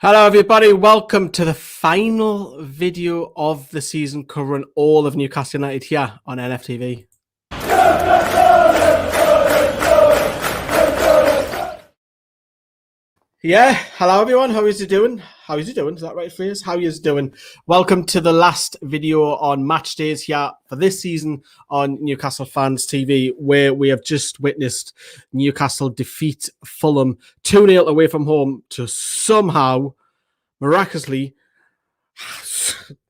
Hello everybody, welcome to the final video of the season covering all of Newcastle United here on NFTV. Yeah, hello everyone, how is you doing? Is that right phrase? How is doing? Welcome to the last video on match days here for this season on Newcastle Fans TV, where we have just witnessed Newcastle defeat Fulham 2-0 away from home to somehow miraculously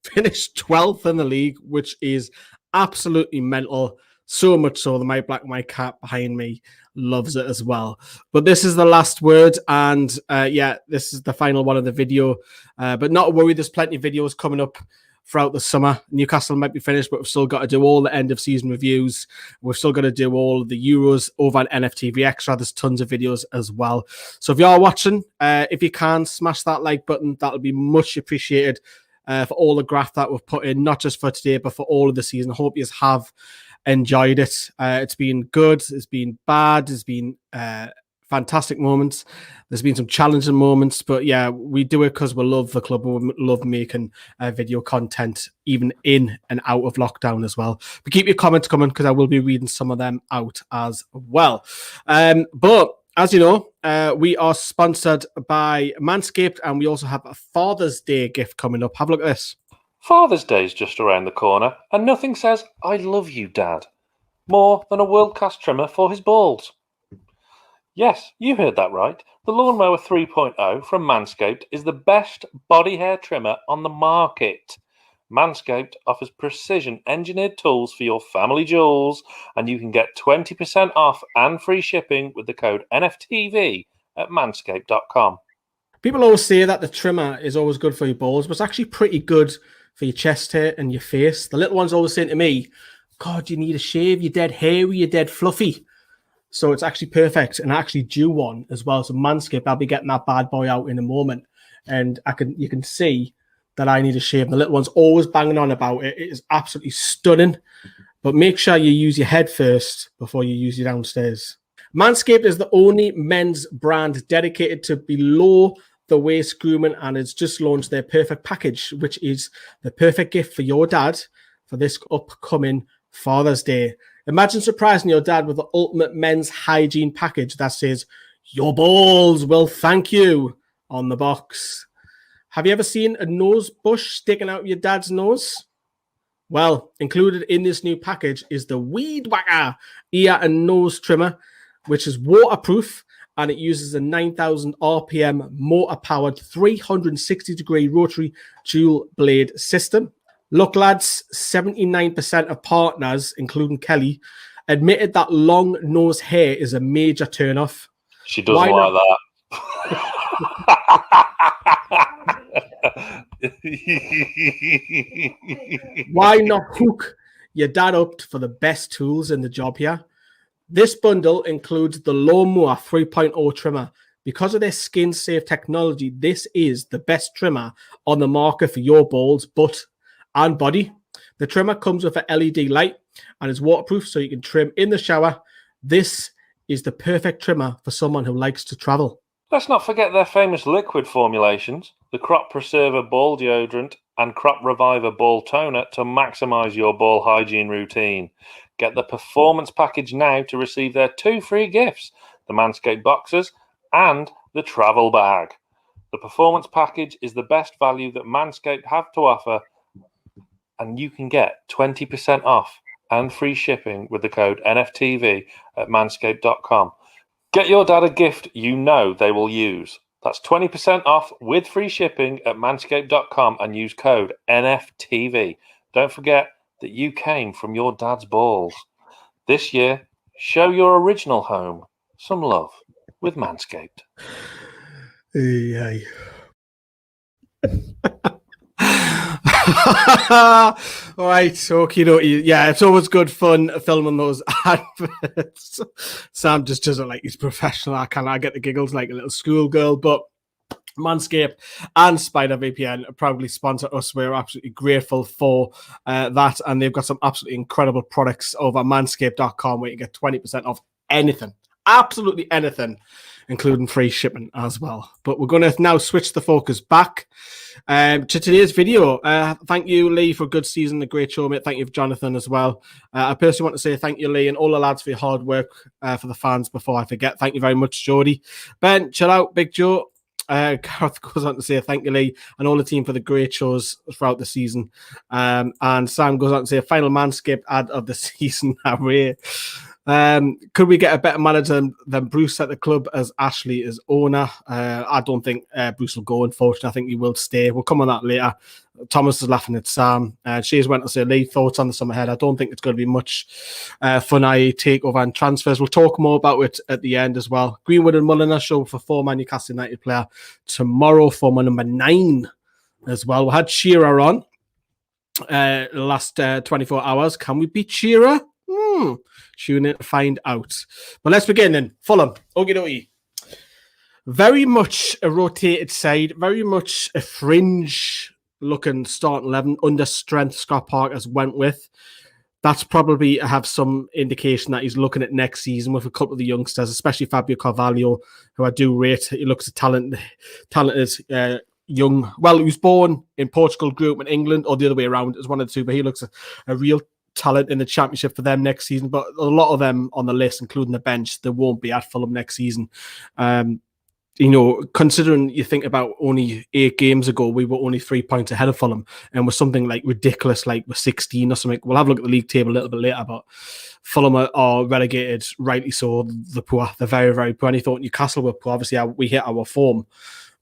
finished 12th in the league, which is absolutely mental. So much so that my black and white cat behind me loves it as well. But this is the last word, and this is the final one of the video. But not to worry, there's plenty of videos coming up throughout the summer. Newcastle might be finished, but we've still got to do all the end of season reviews. We've still got to do all the Euros over on NFTV Extra. There's tons of videos as well. So if you are watching, if you can, smash that like button. That'll be much appreciated for all the graft that we've put in, not just for today, but for all of the season. I hope you have enjoyed it. It's been good. It's been bad. It's been fantastic moments. There's been some challenging moments, but yeah, we do it because we love the club and we love making video content, even in and out of lockdown as well. But keep your comments coming because I will be reading some of them out as well. But as you know, we are sponsored by Manscaped, and we also have a Father's Day gift coming up. Have a look at this. Father's Day is just around the corner, and nothing says, "I love you, Dad," more than a world-class trimmer for his balls. Yes, you heard that right. The Lawnmower 3.0 from Manscaped is the best body hair trimmer on the market. Manscaped offers precision-engineered tools for your family jewels, and you can get 20% off and free shipping with the code NFTV at manscaped.com. People always say that the trimmer is always good for your balls, but it's actually pretty good for your chest hair and your face. The little one's always saying to me, "God, you need a shave, you're dead hairy, you're dead fluffy." So it's actually perfect, and I actually do one as well. So Manscaped, I'll be getting that bad boy out in a moment, and you can see that I need a shave. The little one's always banging on about it. It is absolutely stunning, but make sure you use your head first before you use your downstairs. Manscaped is the only men's brand dedicated to below the waist grooming, and it's just launched their perfect package, which is the perfect gift for your dad for this upcoming Father's Day. Imagine surprising your dad with the ultimate men's hygiene package that says, "Your balls will thank you" on the box. Have you ever seen a nose bush sticking out your dad's nose? Well, included in this new package is the Weed Whacker ear and nose trimmer, which is waterproof, and it uses a 9,000 RPM motor-powered 360-degree rotary dual blade system. Look, lads, 79% of partners, including Kelly, admitted that long nose hair is a major turn-off. She doesn't like that. Why not hook your dad up for the best tools in the job here? This bundle includes the Lawnmower 3.0 trimmer. Because of their skin-safe technology, this is the best trimmer on the market for your balls, butt, and body. The trimmer comes with an LED light and is waterproof, so you can trim in the shower. This is the perfect trimmer for someone who likes to travel. Let's not forget their famous liquid formulations, the Crop Preserver Ball Deodorant and Crop Reviver Ball Toner to maximise your ball hygiene routine. Get the Performance Package now to receive their 2 free gifts, the Manscaped Boxers and the Travel Bag. The Performance Package is the best value that Manscaped have to offer, and you can get 20% off and free shipping with the code NFTV at manscaped.com. Get your dad a gift you know they will use. That's 20% off with free shipping at manscaped.com and use code NFTV. Don't forget that you came from your dad's balls. This year, show your original home some love with Manscaped. Hey. All right, okay. Yeah, it's always good fun filming those adverts. Sam just doesn't like he's professional. I get the giggles like a little schoolgirl, but Manscaped and SpiderVPN probably sponsor us. We're absolutely grateful for that, and they've got some absolutely incredible products over manscaped.com where you get 20% off anything, absolutely anything. including free shipping as well. But we're going to now switch the focus back to today's video. Thank you, Lee, for a good season, a great show, mate. Thank you, Jonathan, as well. I personally want to say thank you, Lee, and all the lads for your hard work for the fans before I forget. Thank you very much, Jody. Ben, chill out, Big Joe. Gareth goes on to say thank you, Lee, and all the team for the great shows throughout the season. And Sam goes on to say final Manscaped ad of the season. Could we get a better manager than Bruce at the club as Ashley is owner? I don't think Bruce will go, unfortunately. I think he will stay. We'll come on that later. Thomas is laughing at Sam. She's went to say, Lee, thoughts on the summer ahead? I don't think it's going to be much fun, i.e. takeover and transfers. We'll talk more about it at the end as well. Greenwood and Mulliner show for former Newcastle United player tomorrow, former number 9 as well. We had Shearer on the last 24 hours. Can we beat Shearer? Tune in to find out. But let's begin then. Fulham. Okie dokie. Very much a rotated side. Very much a fringe looking starting 11 under strength Scott Parker's went with. That's probably have some indication that he's looking at next season with a couple of the youngsters, especially Fabio Carvalho, who I do rate. He looks a talented young. Well, he was born in Portugal, grew up in England, or the other way around. It's one of the two, but he looks a real talent in the championship for them next season. But a lot of them on the list, including the bench, they won't be at Fulham next season. Considering you think about only 8 games ago, we were only 3 points ahead of Fulham, and was something like ridiculous, like we're 16 or something. We'll have a look at the league table a little bit later, but Fulham are relegated, rightly so. The poor, they're very, very poor. And he thought Newcastle were poor. Obviously, we hit our form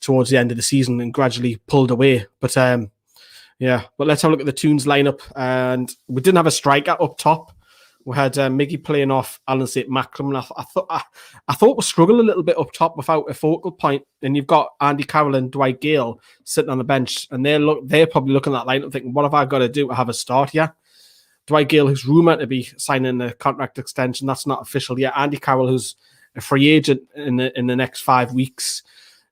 towards the end of the season and gradually pulled away. But but let's have a look at the Toons lineup. And we didn't have a striker up top. We had Miggy playing off Alan saint-maximin. I thought we struggled a little bit up top without a focal point. And you've got Andy Carroll and Dwight Gale sitting on the bench, and they're probably looking at that lineup thinking, "What have I got to do to have a start here?" Dwight Gale, who's rumoured to be signing a contract extension, that's not official yet. Andy Carroll, who's a free agent in the next 5 weeks.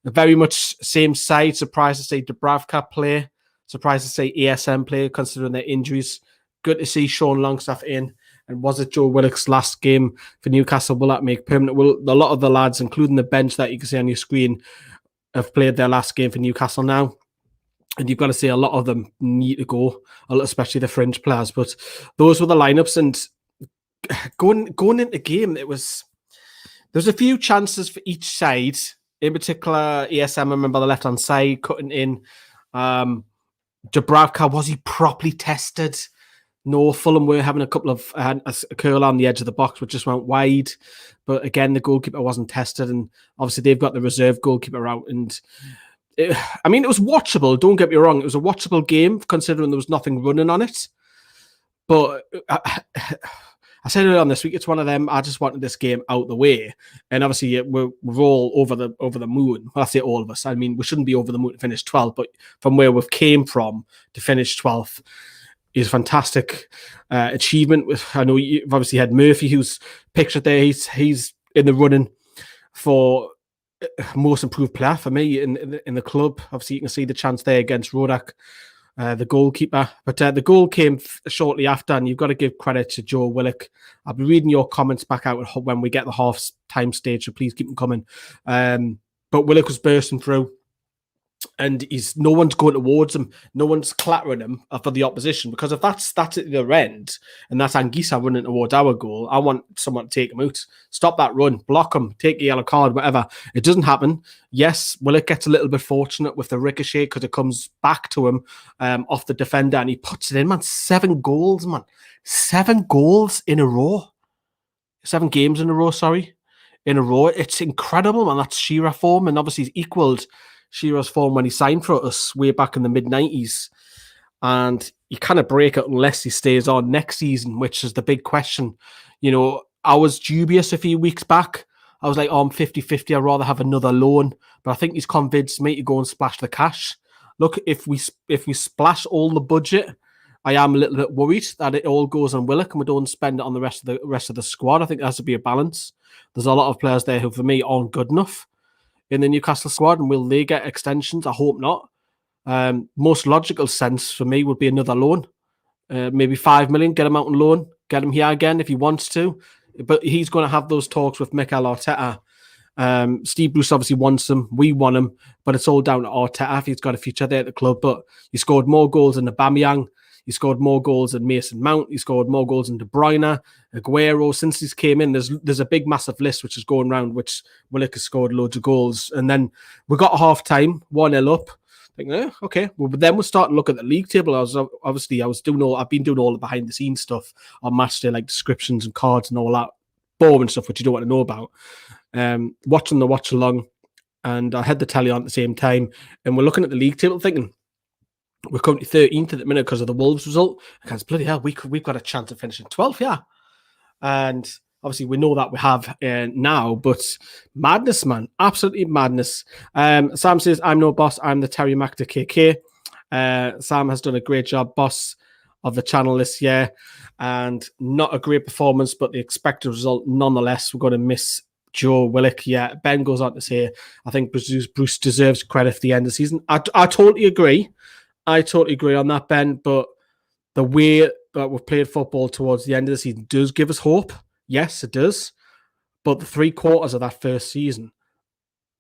Very much same side. Surprised to see Dubravka play. Surprised to see ASM play, considering their injuries. Good to see Sean Longstaff in. And was it Joe Willock's last game for Newcastle? Will that make permanent? Well, a lot of the lads, including the bench that you can see on your screen, have played their last game for Newcastle now. And you've got to say a lot of them need to go, especially the fringe players. But those were the lineups. And going into the game, there's a few chances for each side. In particular, ASM, I remember the left-hand side, cutting in. Dubravka, was he properly tested? No, Fulham were having a couple of a curl on the edge of the box, which just went wide. But again, the goalkeeper wasn't tested, and obviously they've got the reserve goalkeeper out. And it was watchable. Don't get me wrong; it was a watchable game, considering there was nothing running on it. But I said it on this week. It's one of them. I just wanted this game out the way, and obviously we're all over the moon. Well, I say all of us. I mean, we shouldn't be over the moon to finish 12th, but from where we've came from to finish 12th. Is a fantastic achievement. I know you've obviously had Murphy, who's pictured there. He's in the running for most improved player for me in the club. Obviously, you can see the chance there against Rodak, the goalkeeper. But the goal came shortly after, and you've got to give credit to Joe Willock. I'll be reading your comments back out when we get the half-time stage, so please keep them coming. But Willock was bursting through. And no one's going towards him. No one's clattering him for the opposition, because if that's at the end and that's Anguissa running towards our goal, I want someone to take him out. Stop that run, block him, take a yellow card, whatever. It doesn't happen. Yes, Willock gets a little bit fortunate with the ricochet because it comes back to him off the defender and he puts it in, man. 7 goals, man. 7 goals in a row. 7 games in a row, in a row. It's incredible, man. That's Shearer form, and obviously he's equalled Shearer's form when he signed for us way back in the mid-90s. And you kind of break it unless he stays on next season, which is the big question. I was dubious a few weeks back. I was like, I'm 50-50. I'd rather have another loan. But I think he's convinced me to go and splash the cash. Look, if we splash all the budget, I am a little bit worried that it all goes on Willock and we don't spend it on the rest of the squad. I think there has to be a balance. There's a lot of players there who, for me, aren't good enough in the Newcastle squad, and will they get extensions? I hope not. Most logical sense for me would be another loan, maybe 5 million, get him out on loan, get him here again if he wants to. But he's going to have those talks with Mikel Arteta Steve Bruce obviously wants him. We want him, but it's all down to Arteta. He's got a future there at the club, but he scored more goals than Aubameyang. He scored more goals than Mason Mount. He scored more goals than De Bruyne, Aguero. Since he's came in, there's a big, massive list which is going around, which Willock has scored loads of goals. And then we got a half-time, 1-0 up. Okay. Well, but then we'll start to look at the league table. I've been doing all the behind-the-scenes stuff on match day, like descriptions and cards and all that boring stuff, which you don't want to know about. Watching the watch-along, and I had the tally on at the same time, and we're looking at the league table thinking, we're currently 13th at the minute because of the Wolves result. Because bloody hell, we've got a chance of finishing 12th, yeah. And obviously we know that we have now, but madness, man. Absolutely madness. Sam says, I'm no boss, I'm the Terry Mac to KK. Sam has done a great job, boss of the channel this year. And not a great performance, but the expected result nonetheless. We're going to miss Joe Willock. Yeah, Ben goes on to say, I think Bruce deserves credit for the end of the season. I totally agree. I totally agree on that, Ben, but the way that we've played football towards the end of the season does give us hope. Yes, it does. But the 3 quarters of that first season,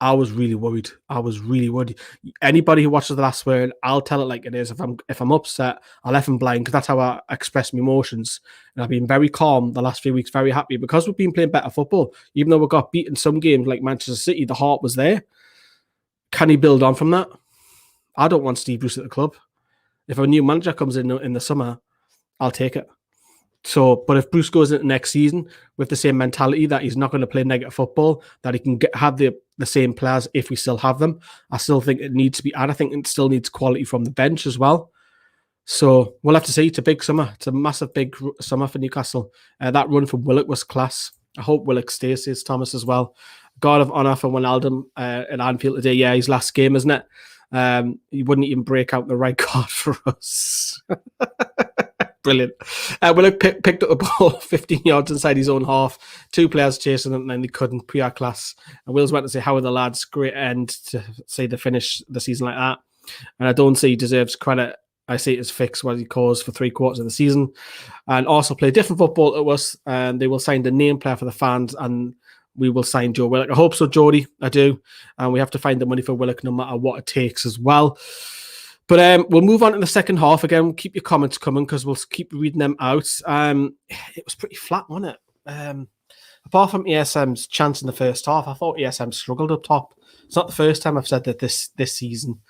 I was really worried. Anybody who watches the last word, I'll tell it like it is. If I'm upset, I'll F and blind, because that's how I express my emotions. And I've been very calm the last few weeks, very happy, because we've been playing better football. Even though we got beaten some games like Manchester City, the heart was there. Can he build on from that? I don't want Steve Bruce at the club. If a new manager comes in the summer, I'll take it. So, but if Bruce goes into next season with the same mentality that he's not going to play negative football, that he can have the same players if we still have them, I still think it needs to be, and I think it still needs quality from the bench as well. So we'll have to see. It's a big summer. It's a massive big summer for Newcastle. That run from Willock was class. I hope Willock stays, says Thomas as well. God of honour for Wijnaldum at Anfield today. Yeah, his last game, isn't it? He wouldn't even break out the right card for us. Brilliant. Willock picked up the ball 15 yards inside his own half. 2 players chasing him, and then they couldn't. PR class. And Will's went to say, how are the lads? Great end to say to finish the season like that. And I don't say he deserves credit. I say it's fixed what he caused for 3 quarters of the season. And also play different football to us. And they will sign the name player for the fans, and we will sign Joe Willock. I hope so, Jody. I do. And we have to find the money for Willock no matter what it takes as well. But we'll move on to the second half. Again, keep your comments coming because we'll keep reading them out. It was pretty flat, wasn't it? Apart from ESM's chance in the first half, I thought ESM struggled up top. It's not the first time I've said that this season.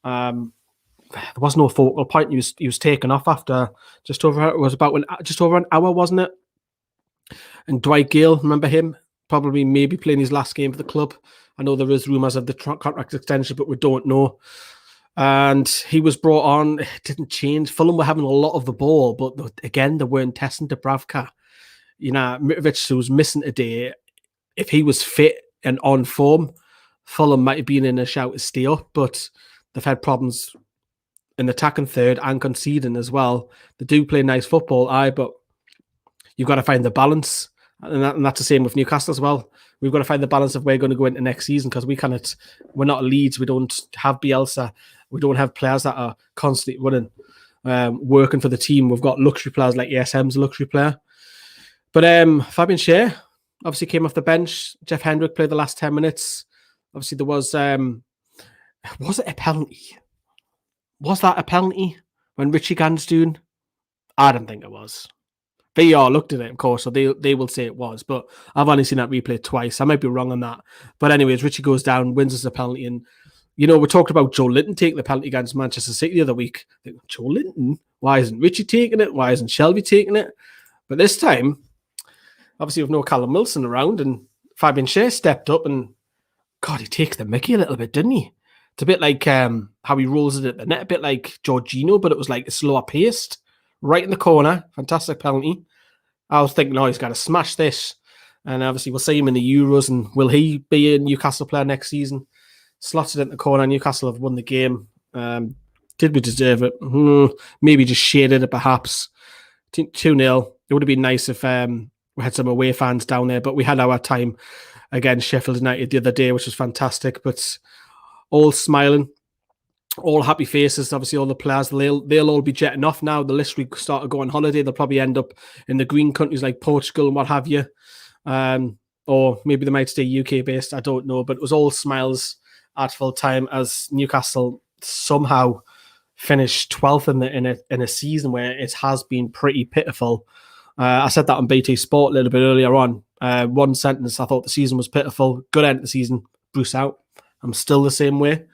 There was no focal point. He was taken off after just over an hour, wasn't it? And Dwight Gale, remember him? Probably maybe playing his last game for the club. I know there is rumours of the contract extension, but we don't know. And he was brought on. It didn't change. Fulham were having a lot of the ball, but again, they weren't testing Dubravka. You know, Mitrovic, who was missing today, if he was fit and on form, Fulham might have been in a shout to stay up, but they've had problems in attacking third and conceding as well. They do play nice football, but you've got to find the balance. And that's the same with Newcastle as well. We've got to find the balance of where we're going to go into next season, because we're not Leeds. We don't have Bielsa. We don't have players that are constantly running, working for the team. We've got luxury players like ESM's a luxury player. But Fabian Schar obviously came off the bench. Jeff Hendrick played the last 10 minutes. Obviously there was it a penalty? Was that a penalty when Richie Gann's doing? I don't think it was. VAR looked at it, of course, so they will say it was, but I've only seen that replay twice. I might be wrong on that. But anyways, Richie goes down, wins us a penalty, and you know, we talked about Joe Linton taking the penalty against Manchester City the other week. Joe Linton? Why isn't Richie taking it? Why isn't Shelby taking it? But this time, obviously with no Callum Wilson around, and Fabian Schar stepped up, and God, he takes the mickey a little bit, didn't he? It's a bit like how he rolls it at the net, a bit like Jorginho, but it was like a slower paced. Right in the corner, fantastic penalty. I was thinking, he's got to smash this. And obviously we'll see him in the Euros, and will he be a Newcastle player next season? Slotted in the corner. Newcastle have won the game. Did we deserve it? Maybe just shaded it, perhaps. 2-0. It would have been nice if we had some away fans down there, but we had our time against Sheffield United the other day, which was fantastic. But all smiling, all happy faces. Obviously, all the players, they'll all be jetting off now. The list we start to go on holiday. They'll probably end up in the green countries like Portugal and what have you. or maybe they might stay UK based. I don't know, but it was all smiles at full time as Newcastle somehow finished 12th in a season where it has been pretty pitiful. I said that on BT Sport a little bit earlier on. One sentence: I thought the season was pitiful. Good end of the season. Bruce out. I'm still the same way,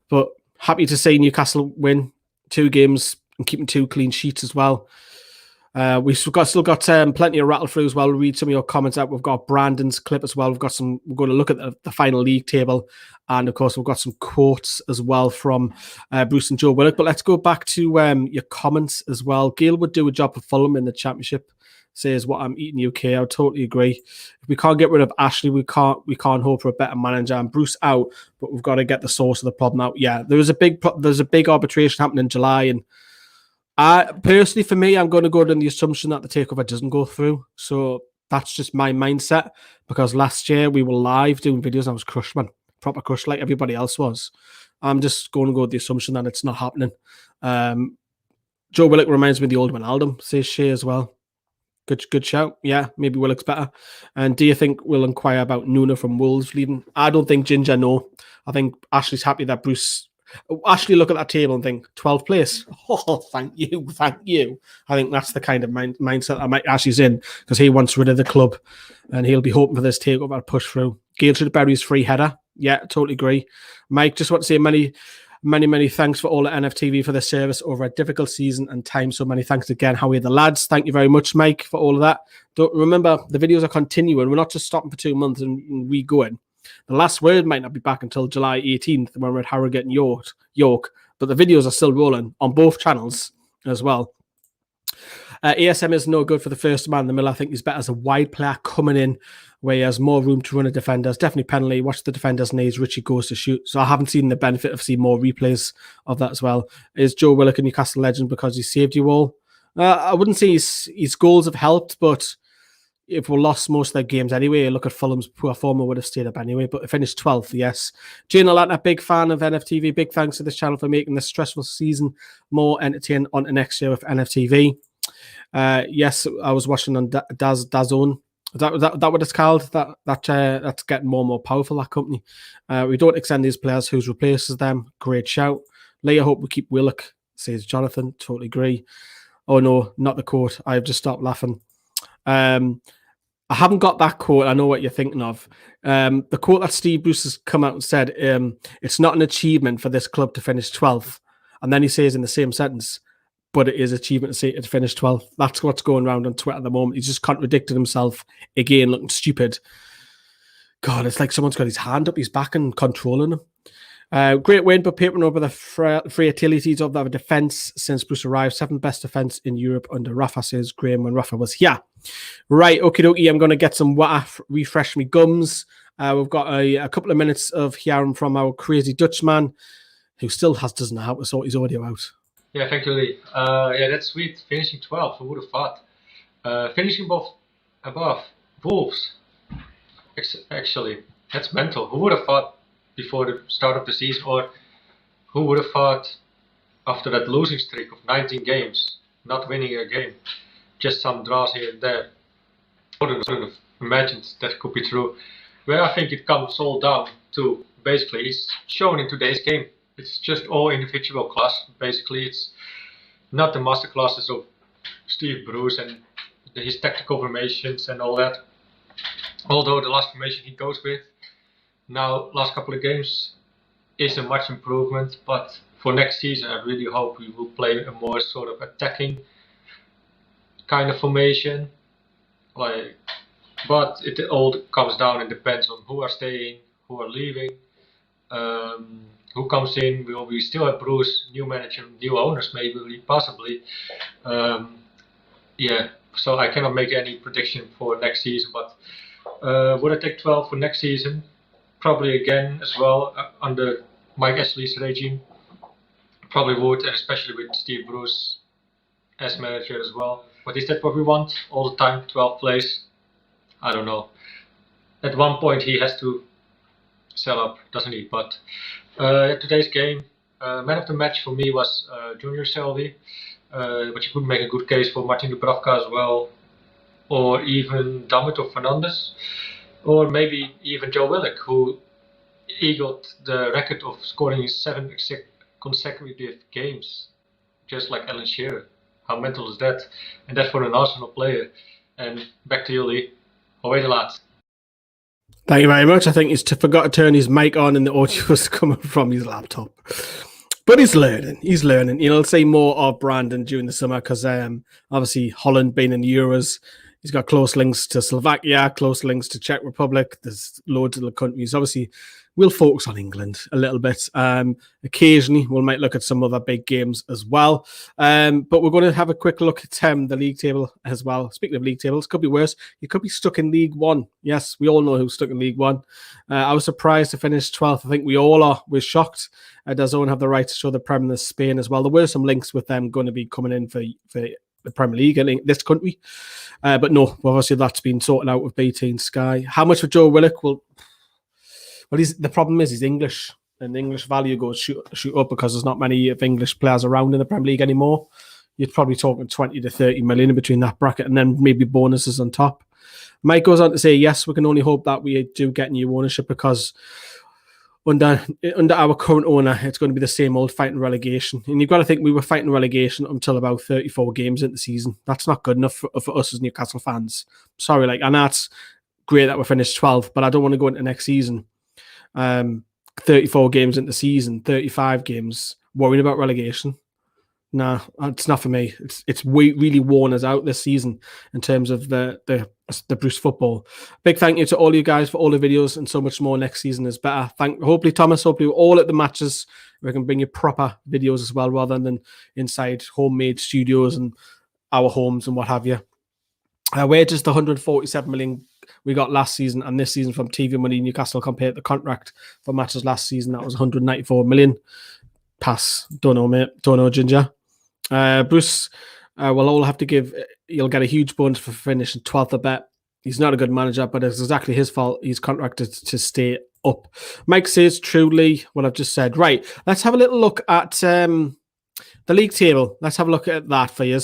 but happy to see Newcastle win 2 games and keeping 2 clean sheets as well. We've still got plenty of rattle through as well. We'll read some of your comments out. We've got Brandon's clip as well. We're going to look at the final league table, and of course we've got some quotes as well from Bruce and Joe Willock. But let's go back to your comments as well. Gail would do a job for Fulham in the Championship. Says what I'm eating UK. I would totally agree. If we can't get rid of Ashley, we can't hope for a better manager. And Bruce out, but we've got to get the source of the problem out. Yeah, there's a big arbitration happening in July, and personally, for me, I'm going to go on the assumption that the takeover doesn't go through. So that's just my mindset, because last year we were live doing videos and I was crushed, man. Proper crushed like everybody else was. I'm just going to go with the assumption that it's not happening. Joe Willock reminds me of the old Wijnaldum, says Shea as well. Good shout. Yeah, maybe Willock's better. And do you think we'll inquire about Nuna from Wolves leaving? I don't think Ginger, no. I think Ashley's happy that Bruce... Ashley look at that table and think 12th place. Oh, thank you. I think that's the kind of mindset that Ashley's in, because he wants rid of the club and he'll be hoping for this takeover to push through. Gail should bury his free header. Yeah, totally agree. Mike, just want to say many thanks for all at NFTV for the service over a difficult season and time. So many thanks again. How are the lads? Thank you very much, Mike, for all of that. Don't remember, the videos are continuing. We're not just stopping for 2 months and re-going. The last word might not be back until July 18th when we're at Harrogate and York, but the videos are still rolling on both channels as well. ASM is no good for the first man in the middle. I think he's better as a wide player coming in where he has more room to run a defender. It's definitely penalty. Watch the defender's knees. Richie goes to shoot. So I haven't seen the benefit of seeing more replays of that as well. Is Joe Willock a Newcastle legend because he saved you all? I wouldn't say his goals have helped, but if we lost most of their games anyway, look at Fulham's poor form, would have stayed up anyway, but finished 12th, yes. Jane Alana, big fan of NFTV. Big thanks to this channel for making this stressful season more entertaining on the next year with NFTV. Yes, I was watching on DAZN. Is that what it's called? That's getting more and more powerful, that company. We don't extend these players who replaces them. Great shout. Leah, hope we keep Willock, says Jonathan. Totally agree. Oh no, not the quote. I've just stopped laughing. I haven't got that quote. I know what you're thinking of. The quote that Steve Bruce has come out and said, it's not an achievement for this club to finish 12th. And then he says in the same sentence, but it is achievement to finish 12th. That's what's going around on Twitter at the moment. He's just contradicted himself again, looking stupid. God, it's like someone's got his hand up his back and controlling him. Great win, but papering over the frailties of the defence since Bruce arrived. 7th best defence in Europe under Rafa, says Graham, when Rafa was here. Right, okie dokie, I'm going to get some water, refresh me gums. We've got a couple of minutes of hearing from our crazy Dutchman, who still doesn't know how to sort his audio out. Yeah, thank you, Lee. Yeah, that's sweet. Finishing 12th, who would have thought? Finishing above Wolves, actually, that's mental. Who would have thought before the start of the season, or who would have thought after that losing streak of 19 games, not winning a game, just some draws here and there? I wouldn't have imagined that could be true. Where I think it comes all down to, basically, is shown in today's game. It's just all individual class. Basically, it's not the master classes of Steve Bruce and his tactical formations and all that. Although the last formation he goes with now, last couple of games, is a much improvement. But for next season, I really hope we will play a more sort of attacking kind of formation. But it all comes down and depends on who are staying, who are leaving. Who comes in? Will we still have Bruce, new manager, new owners, maybe, possibly? Yeah, so I cannot make any prediction for next season, but would I take 12 for next season? Probably again as well, under Mike Ashley's regime. Probably would, and especially with Steve Bruce as manager as well. But is that what we want all the time, 12th place? I don't know. At one point he has to sell up, doesn't he? But today's game, man of the match for me was Junior Selby, but you could make a good case for Martin Dubravka as well, or even Damitov Fernandes. Or maybe even Joe Willock, who eagled the record of scoring in 7 consecutive games, just like Alan Shearer. How mental is that? And that for an Arsenal player. And back to you, Lee. Alweer laat. Thank you very much. I think he's forgot to turn his mic on and the audio was coming from his laptop. But he's learning. He's learning. You'll see more of Brandon during the summer because obviously Holland being in the Euros, he's got close links to Slovakia, close links to Czech Republic. There's loads of the countries. Obviously, we'll focus on England a little bit. Occasionally, we might look at some other big games as well. But we're going to have a quick look at the league table as well. Speaking of league tables, could be worse. You could be stuck in League One. Yes, we all know who's stuck in League One. I was surprised to finish 12th. I think we all are. We're shocked. Does Owen have the right to show the Premier of Spain as well? There were some links with them going to be coming in for the Premier League in this country. But no, obviously that's been sorted out with BT and Sky. How much for Joe Willock? Well, the problem is he's English, and the English value goes shoot up because there's not many of English players around in the Premier League anymore. You're probably talking 20 to 30 million in between that bracket, and then maybe bonuses on top. Mike goes on to say, yes, we can only hope that we do get new ownership because under our current owner, it's going to be the same old fighting relegation. And you've got to think we were fighting relegation until about 34 games into the season. That's not good enough for us as Newcastle fans. Sorry, and that's great that we finished 12th, but I don't want to go into next season. 34 games into the season, 35 games, worrying about relegation. Nah, it's not for me. It's really worn us out this season in terms of the Bruce football. Big thank you to all you guys for all the videos and so much more. Next season is better. Hopefully, Thomas, hopefully all at the matches we can bring you proper videos as well rather than inside homemade studios and our homes and what have you. Where does the 147 million we got last season and this season from TV money Newcastle compared to the contract for matches last season? That was 194 million. Pass. Don't know, mate. Don't know, Ginger. Bruce will all have to give. You'll get a huge bonus for finishing 12th. I bet he's not a good manager, but it's exactly his fault. He's contracted to stay up. Mike says truly what I've just said. Right, let's have a little look at the league table. Let's have a look at that for you.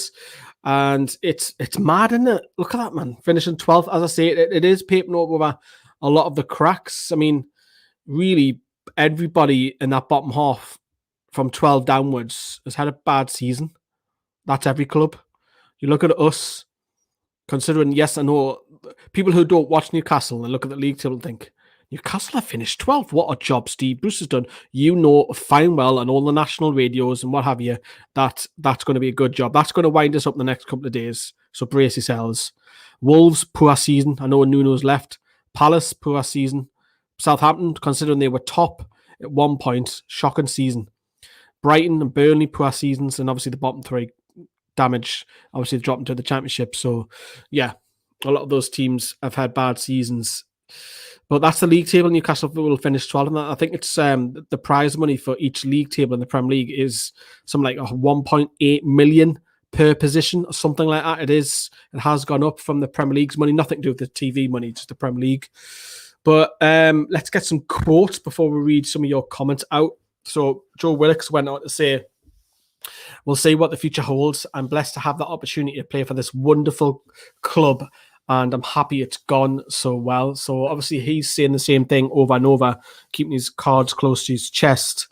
And it's mad, isn't it? Look at that, man. Finishing 12th. As I say, it is papering over a lot of the cracks. I mean, really, everybody in that bottom half from 12 downwards has had a bad season. That's every club. You look at us, considering, yes, I know people who don't watch Newcastle and look at the league table and think, Newcastle have finished 12th. What a job Steve Bruce has done. You know fine well on all the national radios and what have you, that's going to be a good job. That's going to wind us up in the next couple of days. So brace yourselves. Wolves, poor season. I know Nuno's left. Palace, poor season. Southampton, considering they were top at one point, shocking season. Brighton and Burnley, poor seasons, and obviously the bottom three damage. Obviously, they've dropped into the championship. So, yeah, a lot of those teams have had bad seasons. But that's the league table. Newcastle will finish 12th. And I think it's the prize money for each league table in the Premier League is something like 1.8 million per position or something like that. It has gone up from the Premier League's money. Nothing to do with the TV money, just the Premier League. But let's get some quotes before we read some of your comments out. So Joe Willock went on to say, we'll see what the future holds. I'm blessed to have the opportunity to play for this wonderful club, and I'm happy it's gone so well. So obviously he's saying the same thing over and over, keeping his cards close to his chest.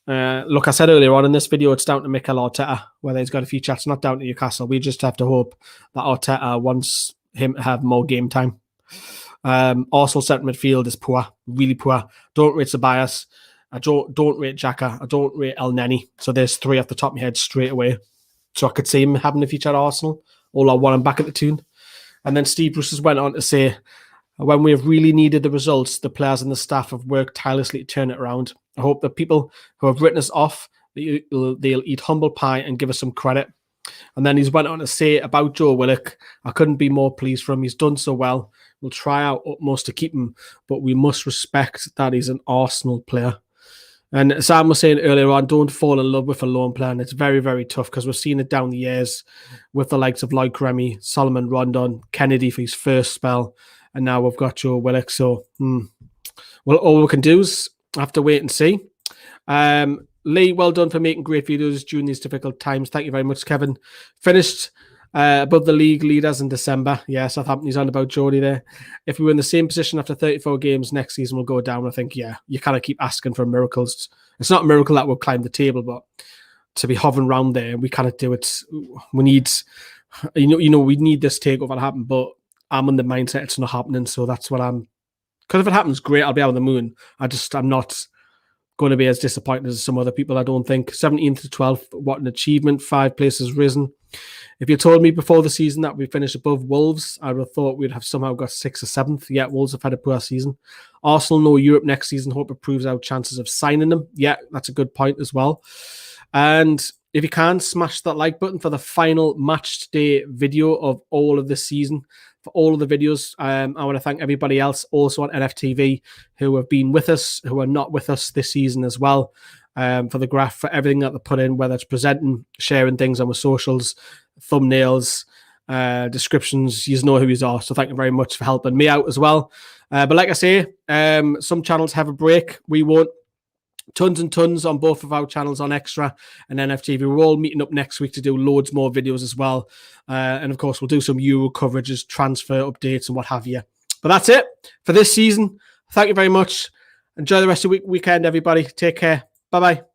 Look, I said earlier on in this video, it's down to Mikel Arteta, whether he's got a future. It's not down to Newcastle. We just have to hope that Arteta wants him to have more game time. Arsenal centre midfield is poor, really poor. Don't rate Ceballos. I don't rate Xhaka. I don't rate El Neni. So there's three off the top of my head straight away. So I could see him having a future at Arsenal. All I want him back at the tune. And then Steve Bruce has went on to say, when we have really needed the results, the players and the staff have worked tirelessly to turn it around. I hope the people who have written us off, they'll eat humble pie and give us some credit. And then he's went on to say about Joe Willock, I couldn't be more pleased for him. He's done so well. We'll try our utmost to keep him, but we must respect that he's an Arsenal player. And Sam was saying earlier on, don't fall in love with a loan player. And it's very, very tough because we've seen it down the years with the likes of Lloyd Remy, Solomon Rondon, Kennedy for his first spell. And now we've got Joe Willock. So, well, all we can do is have to wait and see. Lee, well done for making great videos during these difficult times. Thank you very much, Kevin. Finished above the league leaders in December. Yeah, Southampton, he's on about Jody there. If we were in the same position after 34 games next season, we'll go down. I think, yeah, you kind of keep asking for miracles. It's not a miracle that we'll climb the table, but to be hovering around there, we kind of do it. We need, we need this takeover to happen, but I'm in the mindset it's not happening. So that's what because if it happens, great, I'll be out on the moon. I'm not going to be as disappointed as some other people, I don't think. 17th to 12th, what an achievement. 5 places risen. If you told me before the season that we finished above Wolves, I would have thought we'd have somehow got 6th or 7th. Yeah, Wolves have had a poor season. Arsenal, no Europe next season. Hope it proves our chances of signing them. Yeah, that's a good point as well. And if you can, smash that like button for the final match day video of all of this season. For all of the videos, I want to thank everybody else also on NFTV who have been with us, who are not with us this season as well, for the graph, for everything that they put in, whether it's presenting, sharing things on the socials, thumbnails, descriptions. You know who you are. So thank you very much for helping me out as well. But like I say, some channels have a break. We won't. Tons and tons on both of our channels on Extra and NFTV. We're all meeting up next week to do loads more videos as well. And of course, we'll do some Euro coverages, transfer updates and what have you. But that's it for this season. Thank you very much. Enjoy the rest of the weekend, everybody. Take care. Bye-bye.